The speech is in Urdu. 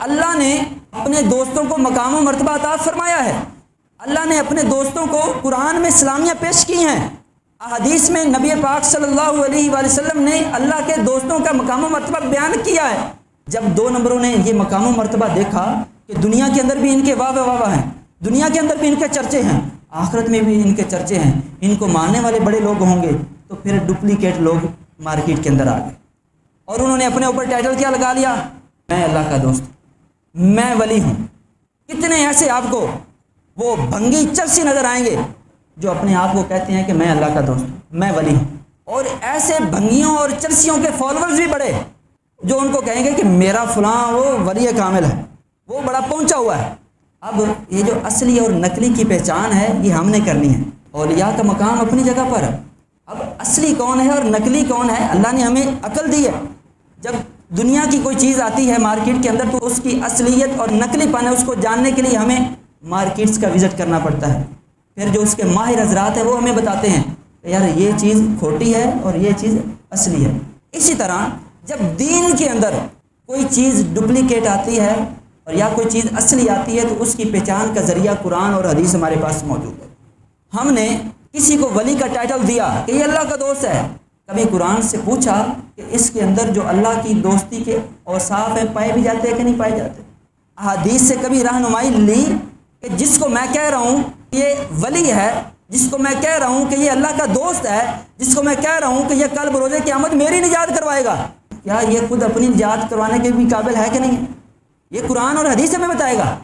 اللہ نے اپنے دوستوں کو مقام و مرتبہ عطا فرمایا ہے، اللہ نے اپنے دوستوں کو قرآن میں سلامیاں پیش کی ہیں، احادیث میں نبی پاک صلی اللہ علیہ وآلہ وسلم نے اللہ کے دوستوں کا مقام و مرتبہ بیان کیا ہے۔ جب 2 نمبروں نے یہ مقام و مرتبہ دیکھا کہ دنیا کے اندر بھی ان کے واہ واہ واہ ہیں، دنیا کے اندر بھی ان کے چرچے ہیں، آخرت میں بھی ان کے چرچے ہیں، ان کو ماننے والے بڑے لوگ ہوں گے، تو پھر ڈپلیکیٹ لوگ مارکیٹ کے اندر آ گئے اور انہوں نے اپنے اوپر ٹائٹل کیا لگا لیا، میں اللہ کا دوست ہوں، میں ولی ہوں۔ کتنے ایسے آپ کو وہ بھنگی چرسی نظر آئیں گے جو اپنے آپ کو کہتے ہیں کہ میں اللہ کا دوست ہوں، میں ولی ہوں، اور ایسے بھنگیوں اور چرسیوں کے فالوورز بھی بڑے جو ان کو کہیں گے کہ میرا فلاں وہ ولی کامل ہے، وہ بڑا پہنچا ہوا ہے۔ اب یہ جو اصلی اور نقلی کی پہچان ہے یہ ہم نے کرنی ہے۔ اولیاء کا مقام اپنی جگہ پر ہے، اب اصلی کون ہے اور نقلی کون ہے اللہ نے ہمیں عقل دی ہے۔ جب دنیا کی کوئی چیز آتی ہے مارکیٹ کے اندر تو اس کی اصلیت اور نقلی پن ہے، اس کو جاننے کے لیے ہمیں مارکیٹس کا وزٹ کرنا پڑتا ہے، پھر جو اس کے ماہر حضرات ہیں وہ ہمیں بتاتے ہیں کہ یار یہ چیز کھوٹی ہے اور یہ چیز اصلی ہے۔ اسی طرح جب دین کے اندر کوئی چیز ڈپلیکیٹ آتی ہے اور یا کوئی چیز اصلی آتی ہے تو اس کی پہچان کا ذریعہ قرآن اور حدیث ہمارے پاس موجود ہے۔ ہم نے کسی کو ولی کا ٹائٹل دیا کہ یہ اللہ کا دوست ہے، کبھی قرآن سے پوچھا کہ اس کے اندر جو اللہ کی دوستی کے اوصاف ہیں پائے بھی جاتے ہیں کہ نہیں پائے جاتے؟ احادیث سے کبھی رہنمائی لی کہ جس کو میں کہہ رہا ہوں یہ ولی ہے، جس کو میں کہہ رہا ہوں کہ یہ اللہ کا دوست ہے، جس کو میں کہہ رہا ہوں کہ یہ کل بروز قیامت میری نجات کروائے گا، کیا یہ خود اپنی نجات کروانے کے بھی قابل ہے کہ نہیں ہے؟ یہ قرآن اور حدیث ہمیں بتائے گا۔